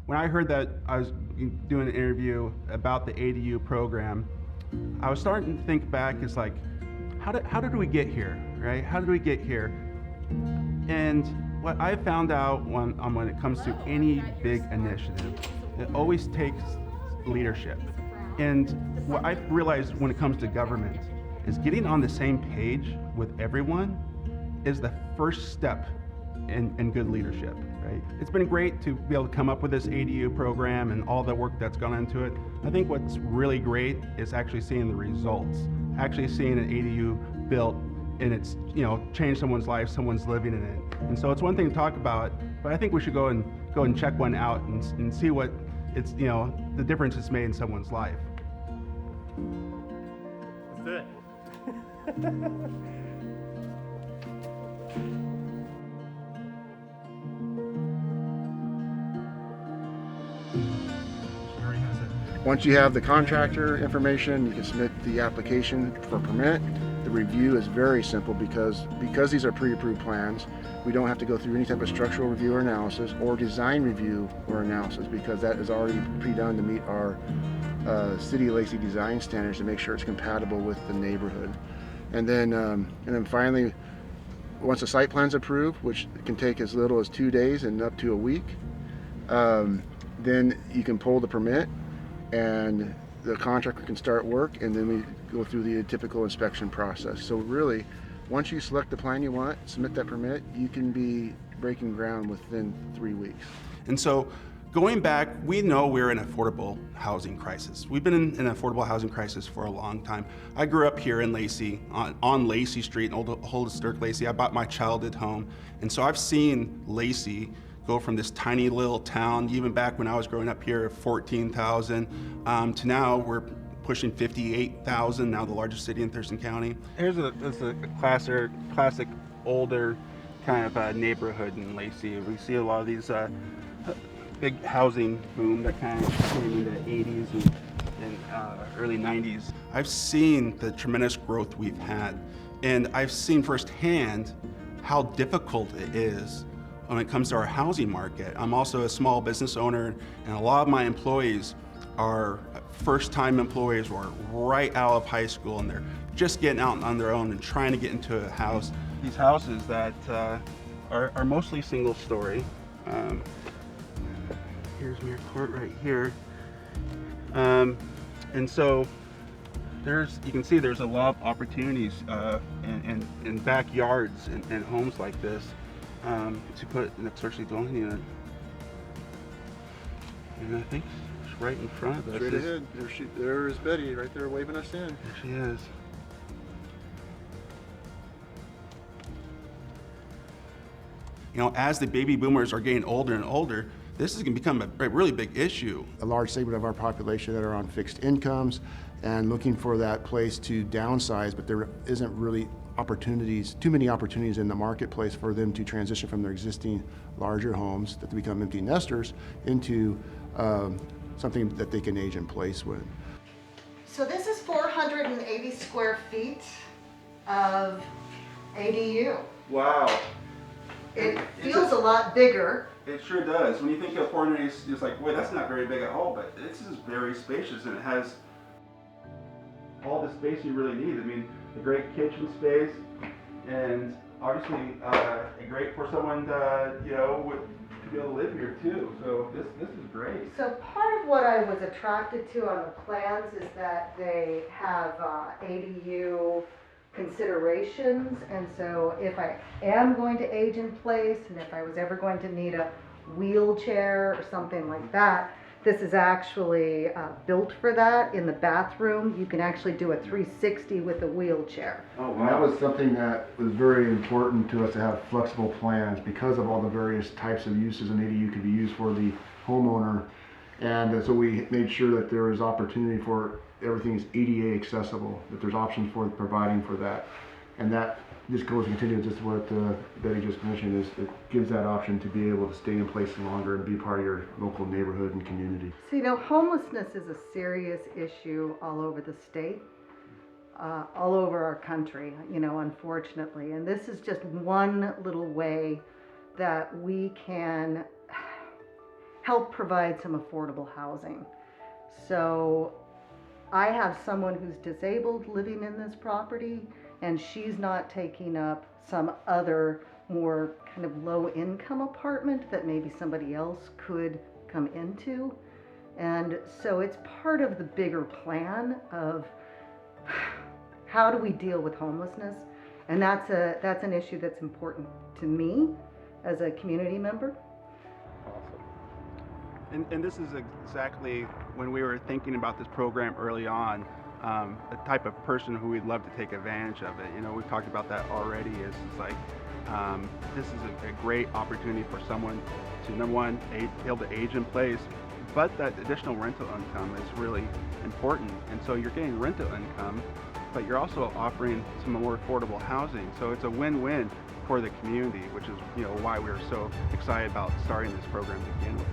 When I heard that I was doing an interview about the ADU program, I was starting to think back. It's like, how did we get here, right? How did we get here? And what I found out when it comes to any big initiative, it always takes leadership. And what I've realized when it comes to government is getting on the same page with everyone is the first step in good leadership, right? It's been great to be able to come up with this ADU program and all the work that's gone into it. I think what's really great is actually seeing the results, actually seeing an ADU built and it's changed someone's life, someone's living in it. And so it's one thing to talk about, but I think we should go and check one out and see what it's the difference it's made in someone's life. Let's do it. Once you have the contractor information, you can submit the application for permit. The review is very simple because these are pre-approved plans. We don't have to go through any type of structural review or analysis or design review or analysis because that is already pre-done to meet our City of Lacey design standards to make sure it's compatible with the neighborhood. And then finally, once the site plan's approved, which can take as little as 2 days and up to a week, then you can pull the permit and the contractor can start work, and then we go through the typical inspection process. So really, once you select the plan you want, submit that permit, you can be breaking ground within 3 weeks. And so going back, we know we're in an affordable housing crisis. We've been in an affordable housing crisis for a long time. I grew up here in Lacey, on Lacey Street, in Old Historic Lacey. I bought my childhood home. And so I've seen Lacey go from this tiny little town, even back when I was growing up here, 14,000, to now we're pushing 58,000, now the largest city in Thurston County. Here's a classic older kind of neighborhood in Lacey. We see a lot of these big housing boom that kind of came in the 80s and early 90s. I've seen the tremendous growth we've had, and I've seen firsthand how difficult it is when it comes to our housing market. I'm also a small business owner, and a lot of my employees are first-time employees who are right out of high school, and they're just getting out on their own and trying to get into a house. These houses that are mostly single-story. Here's Muir Court right here. And so you can see there's a lot of opportunities in backyards and homes like this to put an accessory dwelling unit. And I think it's right in front of us. Straight ahead. There is Betty right there waving us in. There she is. As the baby boomers are getting older and older, this is going to become a really big issue. A large segment of our population that are on fixed incomes and looking for that place to downsize, but there isn't really too many opportunities in the marketplace for them to transition from their existing larger homes that become empty nesters into something that they can age in place with. So this is 480 square feet of ADU. Wow. It feels a lot bigger. It sure does. When you think of 480, it's like, wait, that's not very big at all, but this is very spacious, and it has all the space you really need. I mean, a great kitchen space, and obviously great for someone to be able to live here too. So this is great. So part of what I was attracted to on the plans is that they have ADU considerations, and so if I am going to age in place and if I was ever going to need a wheelchair or something like that, this is actually built for that. In the bathroom, you can actually do a 360 with a wheelchair. Oh, wow. And that was something that was very important to us to have flexible plans because of all the various types of uses an ADU could be used for the homeowner. And so we made sure that there is opportunity for everything is ADA accessible, that there's options for providing for that. And that just goes and continues just what Betty just mentioned, is it gives that option to be able to stay in place longer and be part of your local neighborhood and community. So homelessness is a serious issue all over the state, all over our country, unfortunately. And this is just one little way that we can help provide some affordable housing. So I have someone who's disabled living in this property, and she's not taking up some other more kind of low income apartment that maybe somebody else could come into. And so it's part of the bigger plan of how do we deal with homelessness? And that's an issue that's important to me as a community member. And this is exactly when we were thinking about this program early on, the type of person who we'd love to take advantage of it. You know, we've talked about that already. Is like this is a great opportunity for someone to, number one, be able to age in place, but that additional rental income is really important. And so you're getting rental income, but you're also offering some more affordable housing. So it's a win-win for the community, which is, you know, why we're so excited about starting this program to begin with.